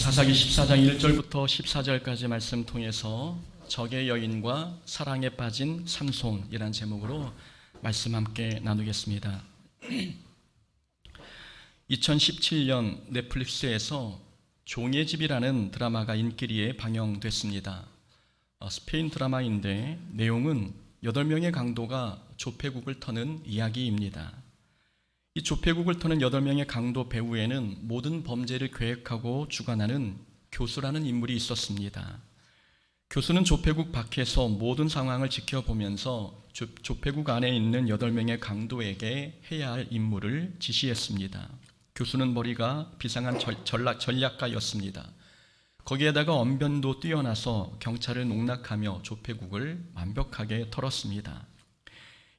사사기 14장 1절부터 14절까지 말씀 통해서 적의 여인과 사랑에 빠진 삼손이라는 제목으로 말씀 함께 나누겠습니다. 2017년 넷플릭스에서 종의 집이라는 드라마가 인기리에 방영됐습니다. 스페인 드라마인데 내용은 8명의 강도가 조폐국을 터는 이야기입니다. 이 조폐국을 터는 8명의 강도 배후에는 모든 범죄를 계획하고 주관하는 교수라는 인물이 있었습니다. 교수는 조폐국 밖에서 모든 상황을 지켜보면서 조폐국 안에 있는 8명의 강도에게 해야 할 임무를 지시했습니다. 교수는 머리가 비상한 전략가였습니다. 거기에다가 언변도 뛰어나서 경찰을 농락하며 조폐국을 완벽하게 털었습니다.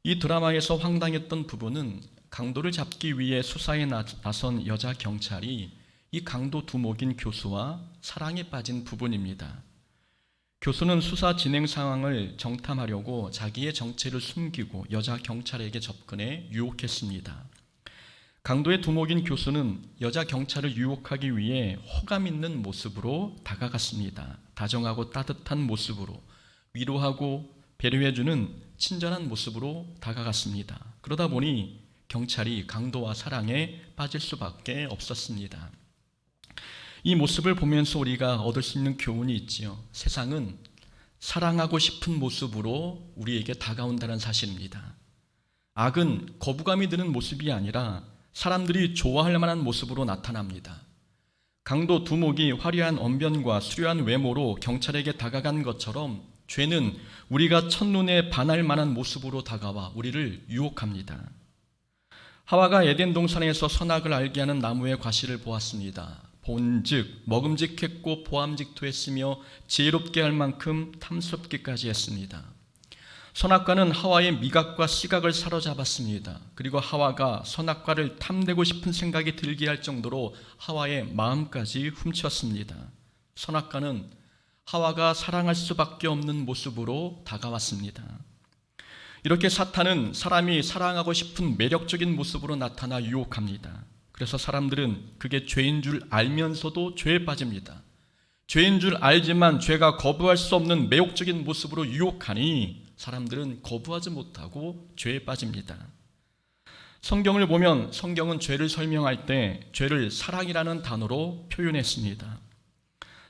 이 드라마에서 황당했던 부분은 강도를 잡기 위해 수사에 나선 여자 경찰이 이 강도 두목인 교수와 사랑에 빠진 부분입니다. 교수는 수사 진행 상황을 정탐하려고 자기의 정체를 숨기고 여자 경찰에게 접근해 유혹했습니다. 강도의 두목인 교수는 여자 경찰을 유혹하기 위해 호감 있는 모습으로 다가갔습니다. 다정하고 따뜻한 모습으로, 위로하고 배려해주는 친절한 모습으로 다가갔습니다. 그러다 보니 경찰이 강도와 사랑에 빠질 수밖에 없었습니다. 이 모습을 보면서 우리가 얻을 수 있는 교훈이 있지요. 세상은 사랑하고 싶은 모습으로 우리에게 다가온다는 사실입니다. 악은 거부감이 드는 모습이 아니라 사람들이 좋아할 만한 모습으로 나타납니다. 강도 두목이 화려한 언변과 수려한 외모로 경찰에게 다가간 것처럼 죄는 우리가 첫눈에 반할 만한 모습으로 다가와 우리를 유혹합니다. 하와가 에덴 동산에서 선악을 알게 하는 나무의 과실을 보았습니다. 본즉 먹음직했고 보암직토했으며 지혜롭게 할 만큼 탐스럽기까지 했습니다. 선악과는 하와의 미각과 시각을 사로잡았습니다. 그리고 하와가 선악과를 탐내고 싶은 생각이 들게 할 정도로 하와의 마음까지 훔쳤습니다. 선악과는 하와가 사랑할 수밖에 없는 모습으로 다가왔습니다. 이렇게 사탄은 사람이 사랑하고 싶은 매력적인 모습으로 나타나 유혹합니다. 그래서 사람들은 그게 죄인 줄 알면서도 죄에 빠집니다. 죄인 줄 알지만 죄가 거부할 수 없는 매혹적인 모습으로 유혹하니 사람들은 거부하지 못하고 죄에 빠집니다. 성경을 보면 성경은 죄를 설명할 때 죄를 사랑이라는 단어로 표현했습니다.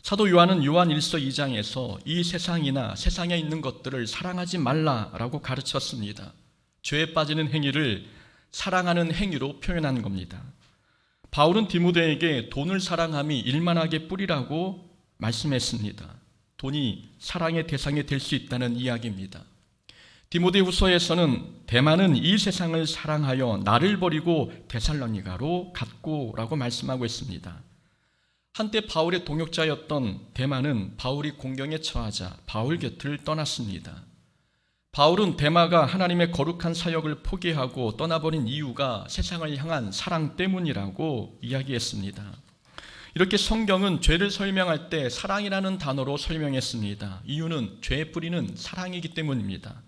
사도 요한은 요한 1서 2장에서 이 세상이나 세상에 있는 것들을 사랑하지 말라라고 가르쳤습니다. 죄에 빠지는 행위를 사랑하는 행위로 표현한 겁니다. 바울은 디모데에게 돈을 사랑함이 일만하게 뿌리라고 말씀했습니다. 돈이 사랑의 대상이 될 수 있다는 이야기입니다. 디모데후서에서는 대만은 이 세상을 사랑하여 나를 버리고 데살로니가로 갔고라고 말씀하고 있습니다. 한때 바울의 동역자였던 데마는 바울이 공경에 처하자 바울 곁을 떠났습니다. 바울은 데마가 하나님의 거룩한 사역을 포기하고 떠나버린 이유가 세상을 향한 사랑 때문이라고 이야기했습니다. 이렇게 성경은 죄를 설명할 때 사랑이라는 단어로 설명했습니다. 이유는 죄의 뿌리는 사랑이기 때문입니다.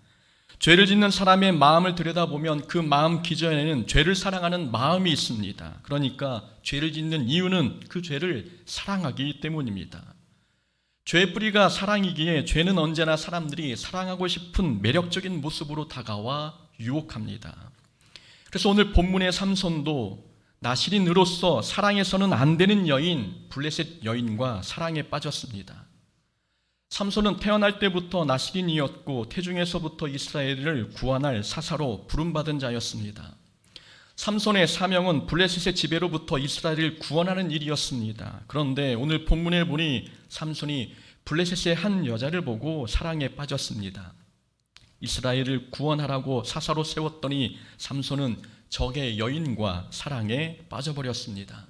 죄를 짓는 사람의 마음을 들여다보면 그 마음 기저에는 죄를 사랑하는 마음이 있습니다. 그러니까 죄를 짓는 이유는 그 죄를 사랑하기 때문입니다. 죄의 뿌리가 사랑이기에 죄는 언제나 사람들이 사랑하고 싶은 매력적인 모습으로 다가와 유혹합니다. 그래서 오늘 본문의 삼손도 나실인으로서 사랑해서는 안 되는 여인 블레셋 여인과 사랑에 빠졌습니다. 삼손은 태어날 때부터 나실인이었고 태중에서부터 이스라엘을 구원할 사사로 부름받은 자였습니다. 삼손의 사명은 블레셋의 지배로부터 이스라엘을 구원하는 일이었습니다. 그런데 오늘 본문에 보니 삼손이 블레셋의 한 여자를 보고 사랑에 빠졌습니다. 이스라엘을 구원하라고 사사로 세웠더니 삼손은 적의 여인과 사랑에 빠져버렸습니다.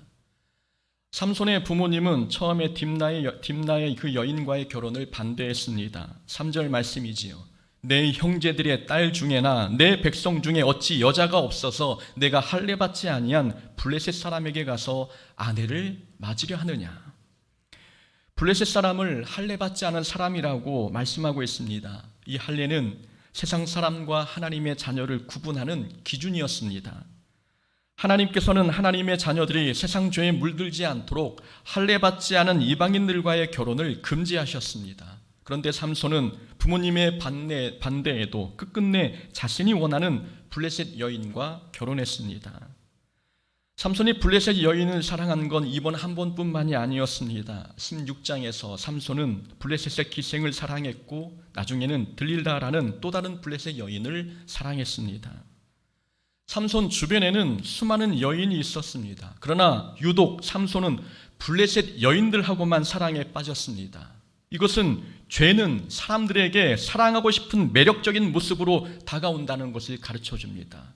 삼손의 부모님은 처음에 딥나의 그 여인과의 결혼을 반대했습니다. 3절 말씀이지요. 내 형제들의 딸 중에나 내 백성 중에 어찌 여자가 없어서 내가 할례받지 아니한 블레셋 사람에게 가서 아내를 맞으려 하느냐. 블레셋 사람을 할례받지 않은 사람이라고 말씀하고 있습니다. 이 할례는 세상 사람과 하나님의 자녀를 구분하는 기준이었습니다. 하나님께서는 하나님의 자녀들이 세상 죄에 물들지 않도록 할례받지 않은 이방인들과의 결혼을 금지하셨습니다. 그런데 삼손은 부모님의 반대에도 끝끝내 자신이 원하는 블레셋 여인과 결혼했습니다. 삼손이 블레셋 여인을 사랑한 건 이번 한 번뿐만이 아니었습니다. 16장에서 삼손은 블레셋의 기생을 사랑했고 나중에는 들릴다라는 또 다른 블레셋 여인을 사랑했습니다. 삼손 주변에는 수많은 여인이 있었습니다. 그러나 유독 삼손은 블레셋 여인들하고만 사랑에 빠졌습니다. 이것은 죄는 사람들에게 사랑하고 싶은 매력적인 모습으로 다가온다는 것을 가르쳐 줍니다.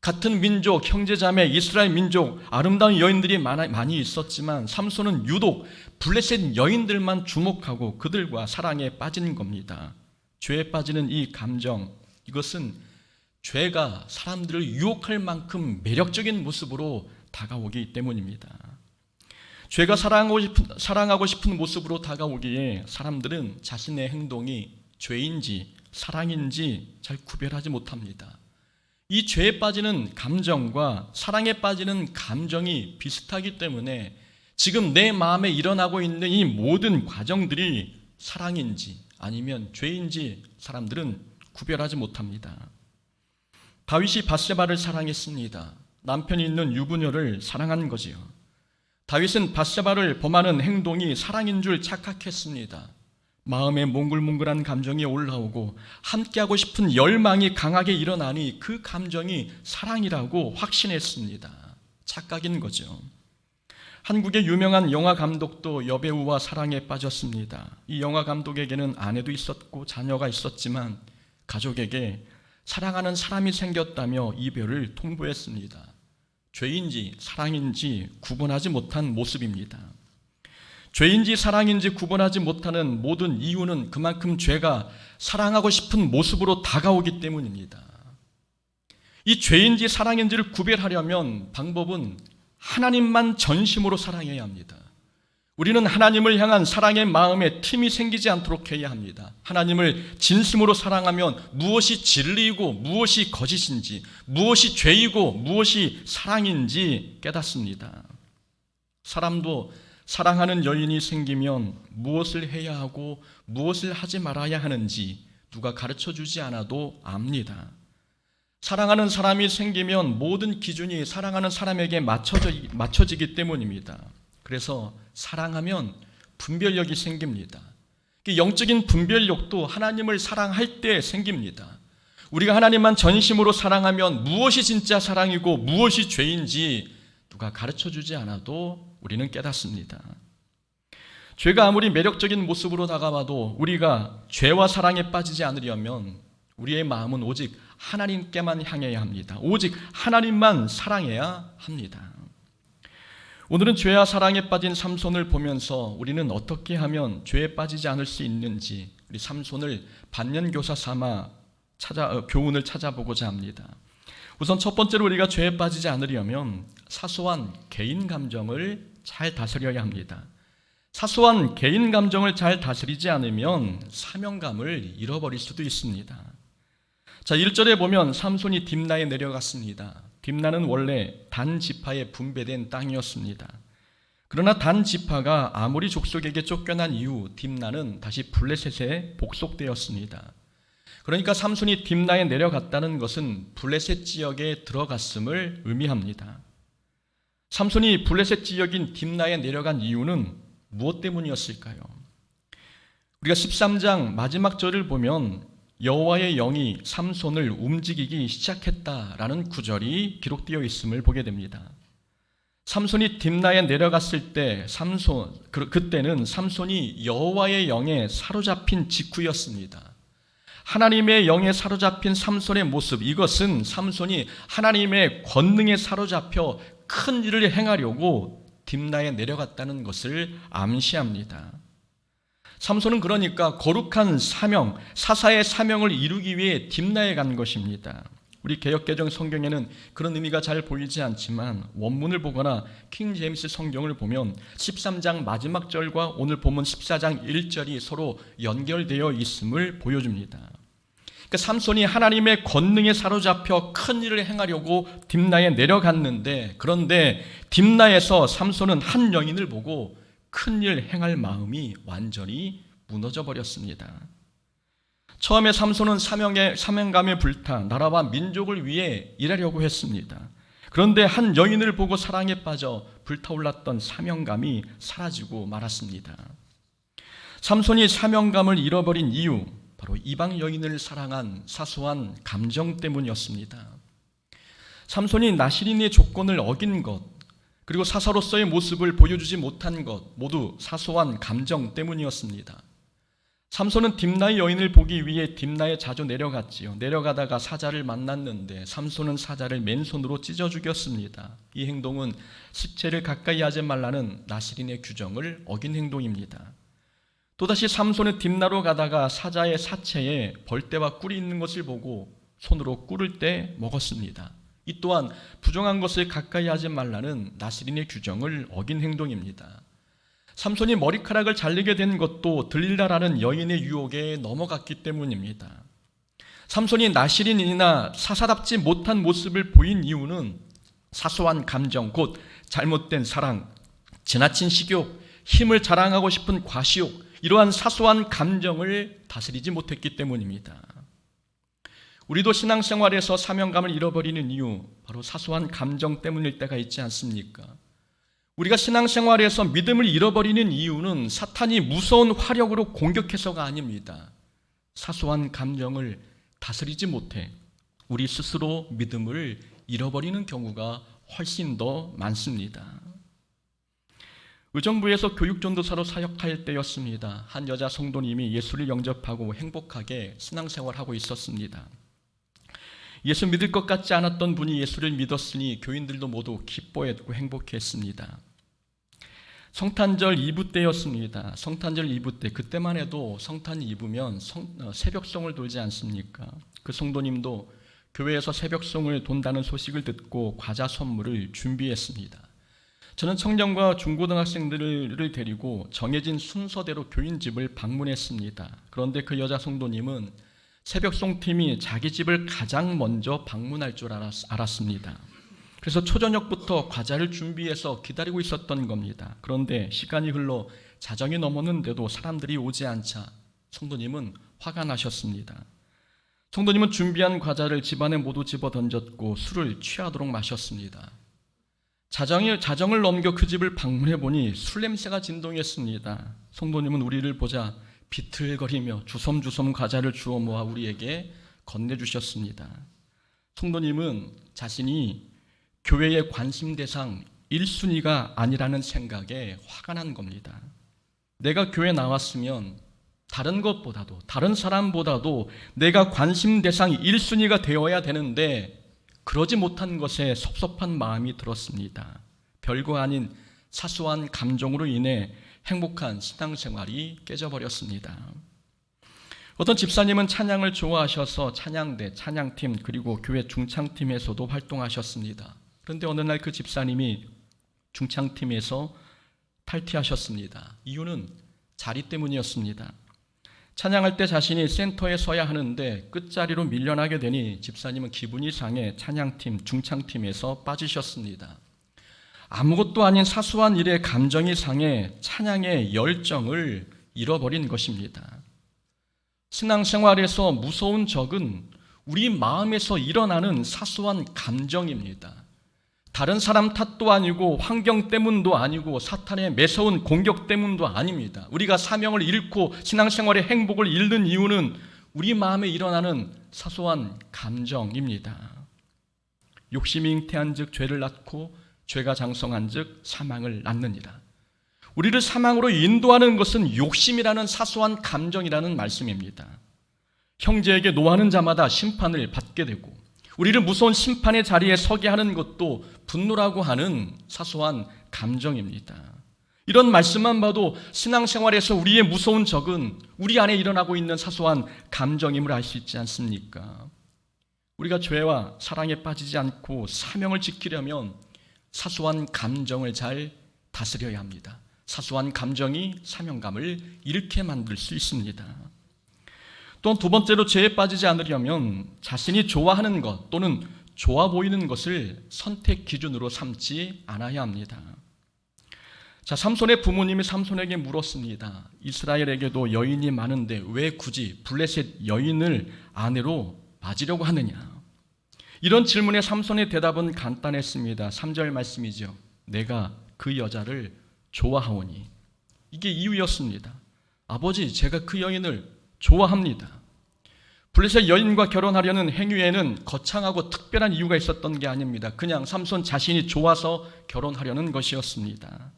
같은 민족, 형제자매, 이스라엘 민족, 아름다운 여인들이 많이 있었지만 삼손은 유독 블레셋 여인들만 주목하고 그들과 사랑에 빠진 겁니다. 죄에 빠지는 이 감정, 이것은 죄가 사람들을 유혹할 만큼 매력적인 모습으로 다가오기 때문입니다. 죄가 사랑하고 싶은 모습으로 다가오기에 사람들은 자신의 행동이 죄인지 사랑인지 잘 구별하지 못합니다. 이 죄에 빠지는 감정과 사랑에 빠지는 감정이 비슷하기 때문에 지금 내 마음에 일어나고 있는 이 모든 과정들이 사랑인지 아니면 죄인지 사람들은 구별하지 못합니다. 다윗이 밧세바를 사랑했습니다. 남편이 있는 유부녀를 사랑한 거지요. 다윗은 밧세바를 범하는 행동이 사랑인 줄 착각했습니다. 마음에 몽글몽글한 감정이 올라오고 함께하고 싶은 열망이 강하게 일어나니 그 감정이 사랑이라고 확신했습니다. 착각인 거죠. 한국의 유명한 영화 감독도 여배우와 사랑에 빠졌습니다. 이 영화 감독에게는 아내도 있었고 자녀가 있었지만 가족에게 사랑하는 사람이 생겼다며 이별을 통보했습니다. 죄인지 사랑인지 구분하지 못한 모습입니다. 죄인지 사랑인지 구분하지 못하는 모든 이유는 그만큼 죄가 사랑하고 싶은 모습으로 다가오기 때문입니다. 이 죄인지 사랑인지를 구별하려면 방법은 하나님만 전심으로 사랑해야 합니다. 우리는 하나님을 향한 사랑의 마음에 틈이 생기지 않도록 해야 합니다. 하나님을 진심으로 사랑하면 무엇이 진리이고 무엇이 거짓인지, 무엇이 죄이고 무엇이 사랑인지 깨닫습니다. 사람도 사랑하는 여인이 생기면 무엇을 해야 하고 무엇을 하지 말아야 하는지 누가 가르쳐주지 않아도 압니다. 사랑하는 사람이 생기면 모든 기준이 사랑하는 사람에게 맞춰지기 때문입니다. 그래서 사랑하면 분별력이 생깁니다. 영적인 분별력도 하나님을 사랑할 때 생깁니다. 우리가 하나님만 전심으로 사랑하면 무엇이 진짜 사랑이고 무엇이 죄인지 누가 가르쳐주지 않아도 우리는 깨닫습니다. 죄가 아무리 매력적인 모습으로 다가와도 우리가 죄와 사랑에 빠지지 않으려면 우리의 마음은 오직 하나님께만 향해야 합니다. 오직 하나님만 사랑해야 합니다. 오늘은 죄와 사랑에 빠진 삼손을 보면서 우리는 어떻게 하면 죄에 빠지지 않을 수 있는지 우리 삼손을 반면교사 삼아 교훈을 찾아보고자 합니다. 우선 첫 번째로 우리가 죄에 빠지지 않으려면 사소한 개인 감정을 잘 다스려야 합니다. 사소한 개인 감정을 잘 다스리지 않으면 사명감을 잃어버릴 수도 있습니다. 자, 1절에 보면 삼손이 딥나에 내려갔습니다. 딥나는 원래 단 지파에 분배된 땅이었습니다. 그러나 단 지파가 아모리 족속에게 쫓겨난 이후 딥나는 다시 블레셋에 복속되었습니다. 그러니까 삼손이 딥나에 내려갔다는 것은 블레셋 지역에 들어갔음을 의미합니다. 삼손이 블레셋 지역인 딥나에 내려간 이유는 무엇 때문이었을까요? 우리가 13장 마지막 절을 보면 여호와의 영이 삼손을 움직이기 시작했다라는 구절이 기록되어 있음을 보게 됩니다. 삼손이 딥나에 내려갔을 때 그때는 삼손이 여호와의 영에 사로잡힌 직후였습니다. 하나님의 영에 사로잡힌 삼손의 모습, 이것은 삼손이 하나님의 권능에 사로잡혀 큰 일을 행하려고 딥나에 내려갔다는 것을 암시합니다. 삼손은 그러니까 거룩한 사명, 사사의 사명을 이루기 위해 딥나에 간 것입니다. 우리 개역개정 성경에는 그런 의미가 잘 보이지 않지만 원문을 보거나 킹 제임스 성경을 보면 13장 마지막 절과 오늘 본문 14장 1절이 서로 연결되어 있음을 보여줍니다. 그러니까 삼손이 하나님의 권능에 사로잡혀 큰 일을 행하려고 딥나에 내려갔는데, 그런데 딥나에서 삼손은 한 여인을 보고 큰 일 행할 마음이 완전히 무너져 버렸습니다. 처음에 삼손은 사명감에 불타 나라와 민족을 위해 일하려고 했습니다. 그런데 한 여인을 보고 사랑에 빠져 불타올랐던 사명감이 사라지고 말았습니다. 삼손이 사명감을 잃어버린 이유, 바로 이방 여인을 사랑한 사소한 감정 때문이었습니다. 삼손이 나시린의 조건을 어긴 것, 그리고 사사로서의 모습을 보여주지 못한 것, 모두 사소한 감정 때문이었습니다. 삼손은 딥나의 여인을 보기 위해 딥나에 자주 내려갔지요. 내려가다가 사자를 만났는데 삼손은 사자를 맨손으로 찢어 죽였습니다. 이 행동은 식체를 가까이 하지 말라는 나시린의 규정을 어긴 행동입니다. 또다시 삼손은 딥나로 가다가 사자의 사체에 벌떼와 꿀이 있는 것을 보고 손으로 꿀을 떼 먹었습니다. 이 또한 부정한 것을 가까이 하지 말라는 나시린의 규정을 어긴 행동입니다. 삼손이 머리카락을 잘리게 된 것도 들릴라라는 여인의 유혹에 넘어갔기 때문입니다. 삼손이 나시린이나 사사답지 못한 모습을 보인 이유는 사소한 감정, 곧 잘못된 사랑, 지나친 식욕, 힘을 자랑하고 싶은 과시욕, 이러한 사소한 감정을 다스리지 못했기 때문입니다. 우리도 신앙생활에서 사명감을 잃어버리는 이유, 바로 사소한 감정 때문일 때가 있지 않습니까? 우리가 신앙생활에서 믿음을 잃어버리는 이유는 사탄이 무서운 화력으로 공격해서가 아닙니다. 사소한 감정을 다스리지 못해 우리 스스로 믿음을 잃어버리는 경우가 훨씬 더 많습니다. 의정부에서 교육전도사로 사역할 때였습니다. 한 여자 성도님이 예수를 영접하고 행복하게 신앙생활하고 있었습니다. 예수 믿을 것 같지 않았던 분이 예수를 믿었으니 교인들도 모두 기뻐했고 행복했습니다. 성탄절 2부 때였습니다. 성탄절 2부 때, 그때만 해도 성탄 2부면 새벽송을 돌지 않습니까? 그 성도님도 교회에서 새벽송을 돈다는 소식을 듣고 과자 선물을 준비했습니다. 저는 청년과 중고등학생들을 데리고 정해진 순서대로 교인 집을 방문했습니다. 그런데 그 여자 성도님은 새벽송팀이 자기 집을 가장 먼저 방문할 줄 알았습니다. 그래서 초저녁부터 과자를 준비해서 기다리고 있었던 겁니다. 그런데 시간이 흘러 자정이 넘었는데도 사람들이 오지 않자 성도님은 화가 나셨습니다. 성도님은 준비한 과자를 집안에 모두 집어 던졌고 술을 취하도록 마셨습니다. 자정을 넘겨 그 집을 방문해 보니 술 냄새가 진동했습니다. 성도님은 우리를 보자 비틀거리며 주섬주섬 과자를 주워 모아 우리에게 건네주셨습니다. 성도님은 자신이 교회의 관심 대상 1순위가 아니라는 생각에 화가 난 겁니다. 내가 교회 나왔으면 다른 것보다도, 다른 사람보다도 내가 관심 대상 1순위가 되어야 되는데 그러지 못한 것에 섭섭한 마음이 들었습니다. 별거 아닌 사소한 감정으로 인해 행복한 신앙생활이 깨져버렸습니다. 어떤 집사님은 찬양을 좋아하셔서 찬양대, 찬양팀, 그리고 교회 중창팀에서도 활동하셨습니다. 그런데 어느 날 그 집사님이 중창팀에서 탈퇴하셨습니다. 이유는 자리 때문이었습니다. 찬양할 때 자신이 센터에 서야 하는데 끝자리로 밀려나게 되니 집사님은 기분이 상해 찬양팀, 중창팀에서 빠지셨습니다. 아무것도 아닌 사소한 일에 감정이 상해 찬양의 열정을 잃어버린 것입니다. 신앙생활에서 무서운 적은 우리 마음에서 일어나는 사소한 감정입니다. 다른 사람 탓도 아니고 환경 때문도 아니고 사탄의 매서운 공격 때문도 아닙니다. 우리가 사명을 잃고 신앙생활의 행복을 잃는 이유는 우리 마음에 일어나는 사소한 감정입니다. 욕심이 잉태한 즉 죄를 낳고 죄가 장성한 즉 사망을 낳느니라. 우리를 사망으로 인도하는 것은 욕심이라는 사소한 감정이라는 말씀입니다. 형제에게 노하는 자마다 심판을 받게 되고 우리를 무서운 심판의 자리에 서게 하는 것도 분노라고 하는 사소한 감정입니다. 이런 말씀만 봐도 신앙생활에서 우리의 무서운 적은 우리 안에 일어나고 있는 사소한 감정임을 알 수 있지 않습니까? 우리가 죄와 사랑에 빠지지 않고 사명을 지키려면 사소한 감정을 잘 다스려야 합니다. 사소한 감정이 사명감을 잃게 만들 수 있습니다. 또 두 번째로 죄에 빠지지 않으려면 자신이 좋아하는 것 또는 좋아 보이는 것을 선택 기준으로 삼지 않아야 합니다. 자, 삼손의 부모님이 삼손에게 물었습니다. 이스라엘에게도 여인이 많은데 왜 굳이 블레셋 여인을 아내로 맞으려고 하느냐? 이런 질문에 삼손의 대답은 간단했습니다. 3절 말씀이죠. 내가 그 여자를 좋아하오니. 이게 이유였습니다. 아버지, 제가 그 여인을 좋아합니다. 블레셋 여인과 결혼하려는 행위에는 거창하고 특별한 이유가 있었던 게 아닙니다. 그냥 삼손 자신이 좋아서 결혼하려는 것이었습니다.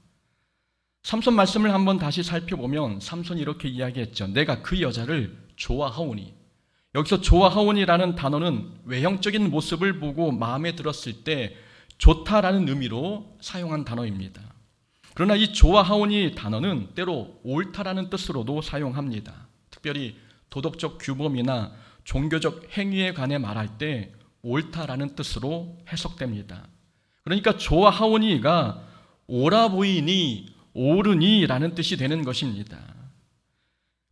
삼손 말씀을 한번 다시 살펴보면 삼손이 이렇게 이야기했죠. 내가 그 여자를 좋아하오니. 여기서 좋아하오니라는 단어는 외형적인 모습을 보고 마음에 들었을 때 좋다라는 의미로 사용한 단어입니다. 그러나 이 좋아하오니 단어는 때로 옳다라는 뜻으로도 사용합니다. 특별히 도덕적 규범이나 종교적 행위에 관해 말할 때 옳다라는 뜻으로 해석됩니다. 그러니까 좋아하오니가 옳아 보이니, 옳으니라는 뜻이 되는 것입니다.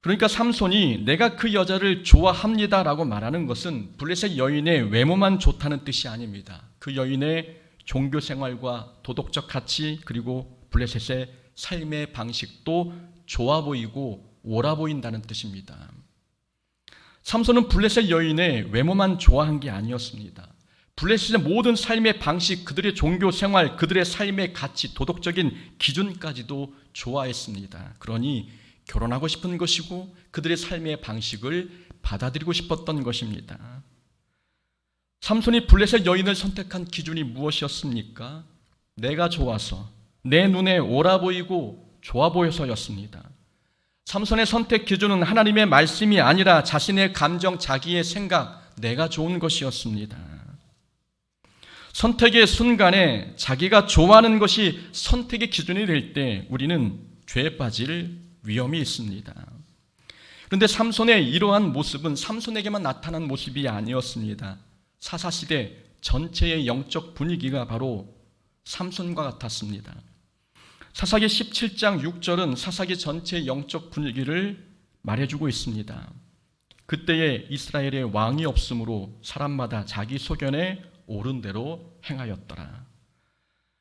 그러니까 삼손이 내가 그 여자를 좋아합니다라고 말하는 것은 블레셋 여인의 외모만 좋다는 뜻이 아닙니다. 그 여인의 종교 생활과 도덕적 가치 그리고 블레셋의 삶의 방식도 좋아 보이고 옳아 보인다는 뜻입니다. 삼손은 블레셋 여인의 외모만 좋아한 게 아니었습니다. 블레셋의 모든 삶의 방식, 그들의 종교 생활, 그들의 삶의 가치, 도덕적인 기준까지도 좋아했습니다. 그러니 결혼하고 싶은 것이고 그들의 삶의 방식을 받아들이고 싶었던 것입니다. 삼손이 블레셋 여인을 선택한 기준이 무엇이었습니까? 내가 좋아서, 내 눈에 옳아 보이고 좋아 보여서였습니다. 삼손의 선택 기준은 하나님의 말씀이 아니라 자신의 감정, 자기의 생각, 내가 좋은 것이었습니다. 선택의 순간에 자기가 좋아하는 것이 선택의 기준이 될 때 우리는 죄에 빠질 위험이 있습니다. 그런데 삼손의 이러한 모습은 삼손에게만 나타난 모습이 아니었습니다. 사사시대 전체의 영적 분위기가 바로 삼손과 같았습니다. 사사기 17장 6절은 사사기 전체의 영적 분위기를 말해주고 있습니다. 그때에 이스라엘의 왕이 없으므로 사람마다 자기 소견에 옳은 대로 행하였더라.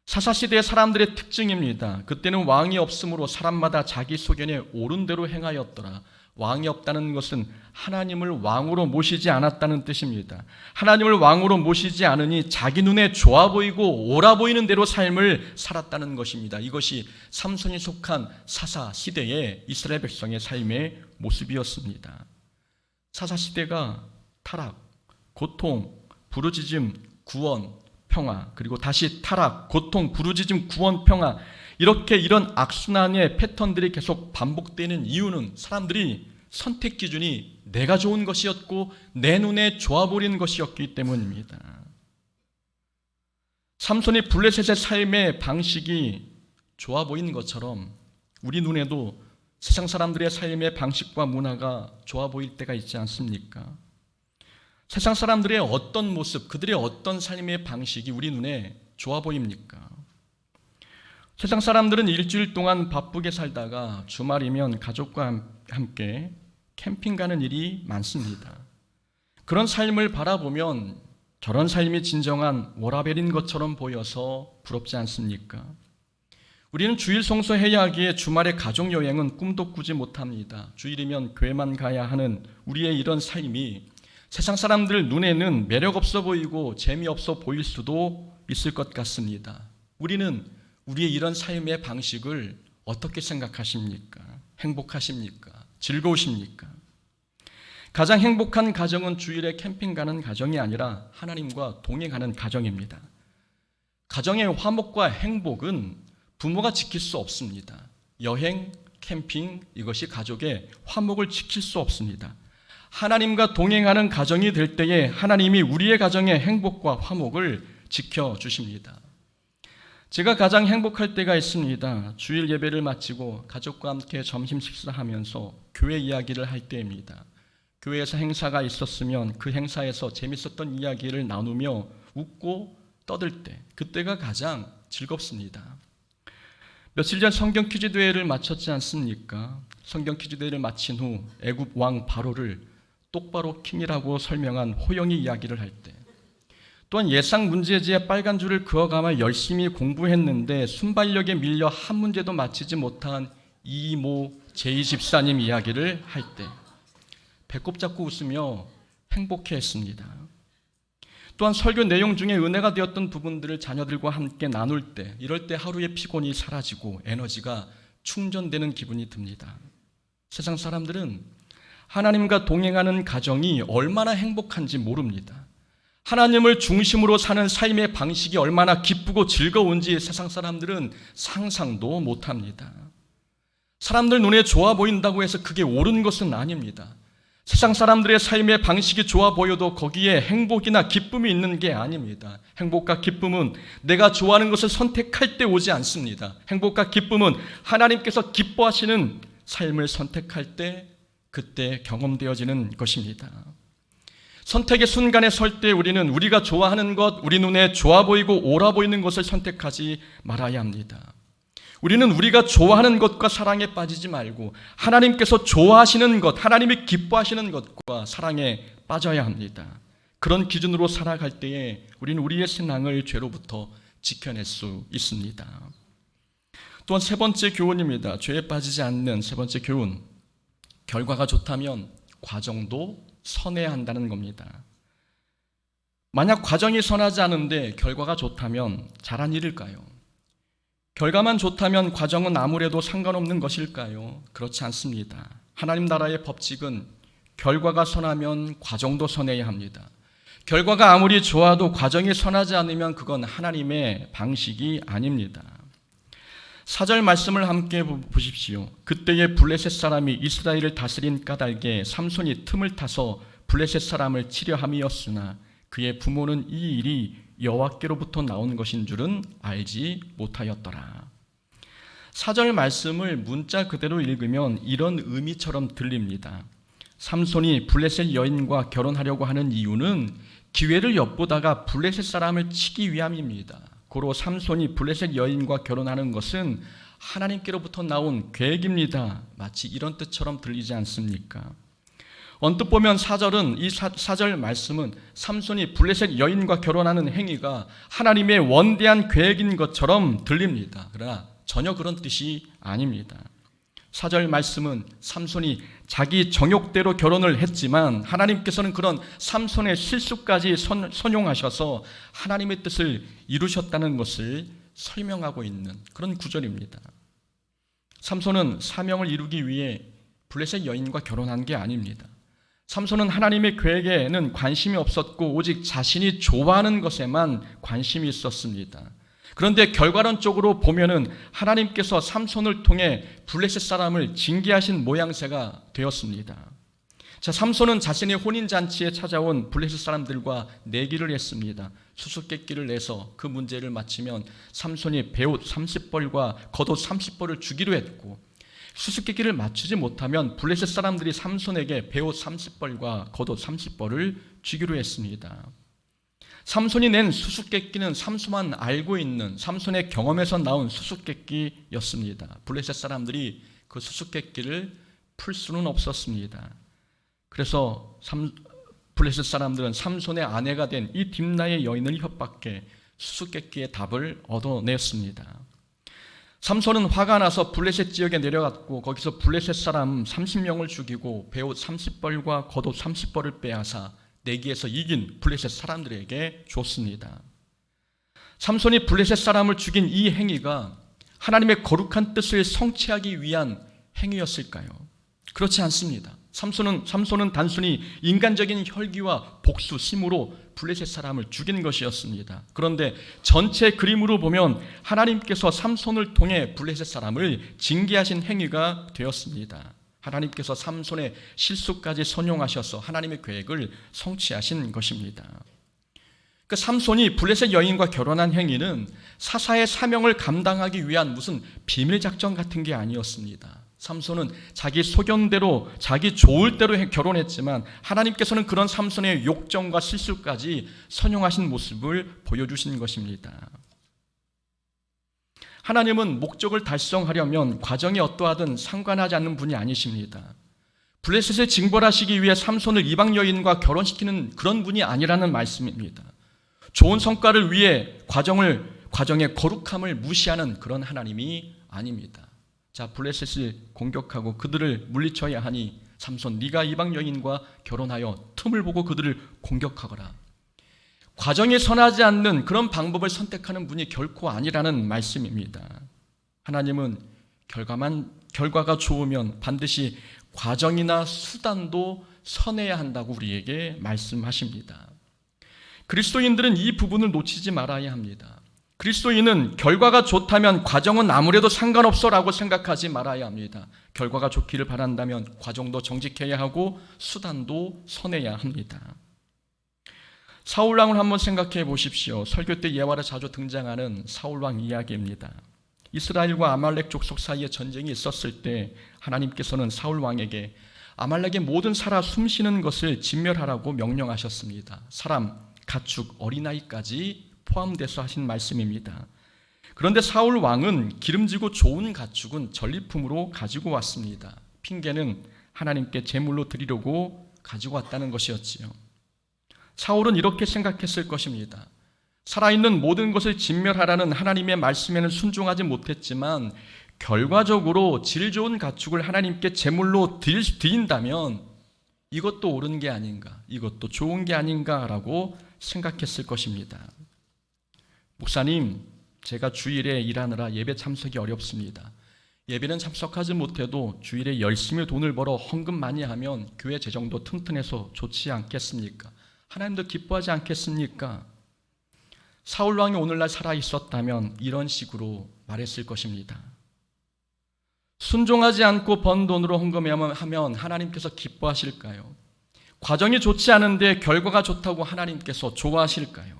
사사시대의 사람들의 특징입니다. 그때는 왕이 없으므로 사람마다 자기 소견에 옳은 대로 행하였더라. 왕이 없다는 것은 하나님을 왕으로 모시지 않았다는 뜻입니다. 하나님을 왕으로 모시지 않으니 자기 눈에 좋아 보이고 옳아 보이는 대로 삶을 살았다는 것입니다. 이것이 삼손이 속한 사사시대의 이스라엘 백성의 삶의 모습이었습니다. 사사시대가 타락, 고통, 부르짖음, 구원, 평화, 그리고 다시 타락, 고통, 부르짖음, 구원, 평화, 이렇게 이런 악순환의 패턴들이 계속 반복되는 이유는 사람들이 선택 기준이 내가 좋은 것이었고 내 눈에 좋아 보이는 것이었기 때문입니다. 삼손이 블레셋의 삶의 방식이 좋아 보이는 것처럼 우리 눈에도 세상 사람들의 삶의 방식과 문화가 좋아 보일 때가 있지 않습니까? 세상 사람들의 어떤 모습, 그들의 어떤 삶의 방식이 우리 눈에 좋아 보입니까? 세상 사람들은 일주일 동안 바쁘게 살다가 주말이면 가족과 함께 캠핑 가는 일이 많습니다. 그런 삶을 바라보면 저런 삶이 진정한 워라벨인 것처럼 보여서 부럽지 않습니까? 우리는 주일 성수해야 하기에 주말에 가족여행은 꿈도 꾸지 못합니다. 주일이면 교회만 가야 하는 우리의 이런 삶이 세상 사람들 눈에는 매력 없어 보이고 재미없어 보일 수도 있을 것 같습니다. 우리는 우리의 이런 삶의 방식을 어떻게 생각하십니까? 행복하십니까? 즐거우십니까? 가장 행복한 가정은 주일에 캠핑 가는 가정이 아니라 하나님과 동행하는 가정입니다. 가정의 화목과 행복은 부모가 지킬 수 없습니다. 여행, 캠핑, 이것이 가족의 화목을 지킬 수 없습니다. 하나님과 동행하는 가정이 될 때에 하나님이 우리의 가정의 행복과 화목을 지켜주십니다. 제가 가장 행복할 때가 있습니다. 주일 예배를 마치고 가족과 함께 점심 식사하면서 교회 이야기를 할 때입니다. 교회에서 행사가 있었으면 그 행사에서 재밌었던 이야기를 나누며 웃고 떠들 때, 그때가 가장 즐겁습니다. 며칠 전 성경 퀴즈 대회를 마쳤지 않습니까? 성경 퀴즈 대회를 마친 후 애굽 왕 바로를 똑바로 킹이라고 설명한 호영이 이야기를 할 때, 또한 예상 문제지에 빨간 줄을 그어가며 열심히 공부했는데 순발력에 밀려 한 문제도 맞히지 못한 이모 제2집사님 이야기를 할 때 배꼽 잡고 웃으며 행복해했습니다. 또한 설교 내용 중에 은혜가 되었던 부분들을 자녀들과 함께 나눌 때, 이럴 때 하루의 피곤이 사라지고 에너지가 충전되는 기분이 듭니다. 세상 사람들은 하나님과 동행하는 가정이 얼마나 행복한지 모릅니다. 하나님을 중심으로 사는 삶의 방식이 얼마나 기쁘고 즐거운지 세상 사람들은 상상도 못합니다. 사람들 눈에 좋아 보인다고 해서 그게 옳은 것은 아닙니다. 세상 사람들의 삶의 방식이 좋아 보여도 거기에 행복이나 기쁨이 있는 게 아닙니다. 행복과 기쁨은 내가 좋아하는 것을 선택할 때 오지 않습니다. 행복과 기쁨은 하나님께서 기뻐하시는 삶을 선택할 때, 그때 경험되어지는 것입니다. 선택의 순간에 설 때 우리는 우리가 좋아하는 것, 우리 눈에 좋아 보이고 옳아 보이는 것을 선택하지 말아야 합니다. 우리는 우리가 좋아하는 것과 사랑에 빠지지 말고 하나님께서 좋아하시는 것, 하나님이 기뻐하시는 것과 사랑에 빠져야 합니다. 그런 기준으로 살아갈 때에 우리는 우리의 신앙을 죄로부터 지켜낼 수 있습니다. 또한 세 번째 교훈입니다. 죄에 빠지지 않는 세 번째 교훈. 결과가 좋다면 과정도 선해야 한다는 겁니다. 만약 과정이 선하지 않은데 결과가 좋다면 잘한 일일까요? 결과만 좋다면 과정은 아무래도 상관없는 것일까요? 그렇지 않습니다. 하나님 나라의 법칙은 결과가 선하면 과정도 선해야 합니다. 결과가 아무리 좋아도 과정이 선하지 않으면 그건 하나님의 방식이 아닙니다. 4절 말씀을 함께 보십시오. 그때의 블레셋 사람이 이스라엘을 다스린 까닭에 삼손이 틈을 타서 블레셋 사람을 치려 함이었으나 그의 부모는 이 일이 여호와께로부터 나온 것인 줄은 알지 못하였더라. 4절 말씀을 문자 그대로 읽으면 이런 의미처럼 들립니다. 삼손이 블레셋 여인과 결혼하려고 하는 이유는 기회를 엿보다가 블레셋 사람을 치기 위함입니다. 고로 삼손이 블레셋 여인과 결혼하는 것은 하나님께로부터 나온 계획입니다. 마치 이런 뜻처럼 들리지 않습니까? 언뜻 보면 4절은 이 4절 말씀은 삼손이 블레셋 여인과 결혼하는 행위가 하나님의 원대한 계획인 것처럼 들립니다. 그러나 전혀 그런 뜻이 아닙니다. 4절 말씀은 삼손이 자기 정욕대로 결혼을 했지만 하나님께서는 그런 삼손의 실수까지 선용하셔서 하나님의 뜻을 이루셨다는 것을 설명하고 있는 그런 구절입니다. 삼손은 사명을 이루기 위해 블레셋 여인과 결혼한 게 아닙니다. 삼손은 하나님의 계획에는 관심이 없었고 오직 자신이 좋아하는 것에만 관심이 있었습니다. 그런데 결과론적으로 보면은 하나님께서 삼손을 통해 블레셋 사람을 징계하신 모양새가 되었습니다. 자, 삼손은 자신의 혼인잔치에 찾아온 블레셋 사람들과 내기를 했습니다. 수수께끼를 내서 그 문제를 맞히면 삼손이 배옷 30벌과 겉옷 30벌을 주기로 했고, 수수께끼를 맞추지 못하면 블레셋 사람들이 삼손에게 배옷 30벌과 겉옷 30벌을 주기로 했습니다. 삼손이 낸 수수께끼는 삼손만 알고 있는 삼손의 경험에서 나온 수수께끼였습니다. 블레셋 사람들이 그 수수께끼를 풀 수는 없었습니다. 그래서 블레셋 사람들은 삼손의 아내가 된 이 딥나의 여인을 협박해 수수께끼의 답을 얻어냈습니다. 삼손은 화가 나서 블레셋 지역에 내려갔고 거기서 블레셋 사람 30명을 죽이고 배옷 30벌과 겉옷 30벌을 빼앗아 내기에서 이긴 블레셋 사람들에게 줬습니다. 삼손이 블레셋 사람을 죽인 이 행위가 하나님의 거룩한 뜻을 성취하기 위한 행위였을까요? 그렇지 않습니다. 삼손은 단순히 인간적인 혈기와 복수심으로 블레셋 사람을 죽인 것이었습니다. 그런데 전체 그림으로 보면 하나님께서 삼손을 통해 블레셋 사람을 징계하신 행위가 되었습니다. 하나님께서 삼손의 실수까지 선용하셔서 하나님의 계획을 성취하신 것입니다. 그 삼손이 블레셋 여인과 결혼한 행위는 사사의 사명을 감당하기 위한 무슨 비밀 작전 같은 게 아니었습니다. 삼손은 자기 소견대로 자기 좋을 대로 결혼했지만 하나님께서는 그런 삼손의 욕정과 실수까지 선용하신 모습을 보여주신 것입니다. 하나님은 목적을 달성하려면 과정이 어떠하든 상관하지 않는 분이 아니십니다. 블레셋을 징벌하시기 위해 삼손을 이방 여인과 결혼시키는 그런 분이 아니라는 말씀입니다. 좋은 성과를 위해 과정의 거룩함을 무시하는 그런 하나님이 아닙니다. 자, 블레셋을 공격하고 그들을 물리쳐야 하니 삼손, 네가 이방 여인과 결혼하여 틈을 보고 그들을 공격하거라. 과정이 선하지 않는 그런 방법을 선택하는 분이 결코 아니라는 말씀입니다. 하나님은 결과가 좋으면 반드시 과정이나 수단도 선해야 한다고 우리에게 말씀하십니다. 그리스도인들은 이 부분을 놓치지 말아야 합니다. 그리스도인은 결과가 좋다면 과정은 아무래도 상관없어라고 생각하지 말아야 합니다. 결과가 좋기를 바란다면 과정도 정직해야 하고 수단도 선해야 합니다. 사울왕을 한번 생각해 보십시오. 설교 때 예화로 자주 등장하는 사울왕 이야기입니다. 이스라엘과 아말렉 족속 사이에 전쟁이 있었을 때 하나님께서는 사울왕에게 아말렉의 모든 살아 숨쉬는 것을 진멸하라고 명령하셨습니다. 사람, 가축, 어린아이까지 포함돼서 하신 말씀입니다. 그런데 사울왕은 기름지고 좋은 가축은 전리품으로 가지고 왔습니다. 핑계는 하나님께 제물로 드리려고 가지고 왔다는 것이었지요. 사울은 이렇게 생각했을 것입니다. 살아있는 모든 것을 진멸하라는 하나님의 말씀에는 순종하지 못했지만 결과적으로 질 좋은 가축을 하나님께 제물로 드린다면 이것도 옳은 게 아닌가, 이것도 좋은 게 아닌가라고 생각했을 것입니다. 목사님, 제가 주일에 일하느라 예배 참석이 어렵습니다. 예배는 참석하지 못해도 주일에 열심히 돈을 벌어 헌금 많이 하면 교회 재정도 튼튼해서 좋지 않겠습니까? 하나님도 기뻐하지 않겠습니까? 사울왕이 오늘날 살아있었다면 이런 식으로 말했을 것입니다. 순종하지 않고 번 돈으로 헌금하면 하나님께서 기뻐하실까요? 과정이 좋지 않은데 결과가 좋다고 하나님께서 좋아하실까요?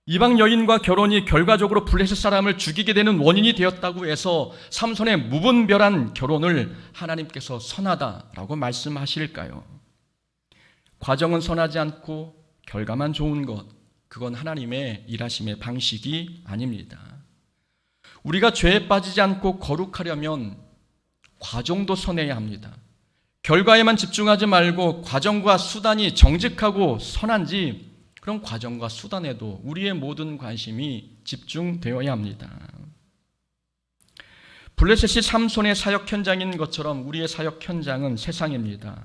이방 여인과 결혼이 결과적으로 블레셋 사람을 죽이게 되는 원인이 되었다고 해서 삼손의 무분별한 결혼을 하나님께서 선하다라고 말씀하실까요? 과정은 선하지 않고 결과만 좋은 것, 그건 하나님의 일하심의 방식이 아닙니다. 우리가 죄에 빠지지 않고 거룩하려면 과정도 선해야 합니다. 결과에만 집중하지 말고 과정과 수단이 정직하고 선한지 그런 과정과 수단에도 우리의 모든 관심이 집중되어야 합니다. 블레셋이 삼손의 사역 현장인 것처럼 우리의 사역 현장은 세상입니다.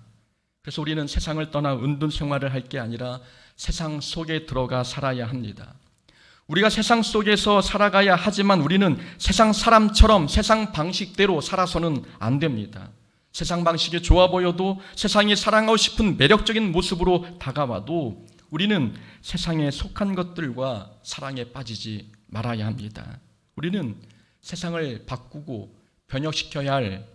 그래서 우리는 세상을 떠나 은둔 생활을 할 게 아니라 세상 속에 들어가 살아야 합니다. 우리가 세상 속에서 살아가야 하지만 우리는 세상 사람처럼 세상 방식대로 살아서는 안 됩니다. 세상 방식이 좋아 보여도 세상이 사랑하고 싶은 매력적인 모습으로 다가와도 우리는 세상에 속한 것들과 사랑에 빠지지 말아야 합니다. 우리는 세상을 바꾸고 변혁시켜야 할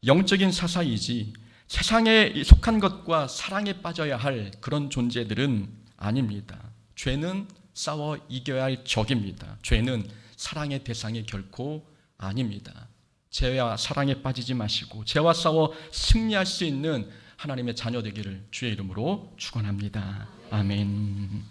영적인 사사이지 세상에 속한 것과 사랑에 빠져야 할 그런 존재들은 아닙니다. 죄는 싸워 이겨야 할 적입니다. 죄는 사랑의 대상이 결코 아닙니다. 죄와 사랑에 빠지지 마시고 죄와 싸워 승리할 수 있는 하나님의 자녀 되기를 주의 이름으로 축원합니다. 아멘.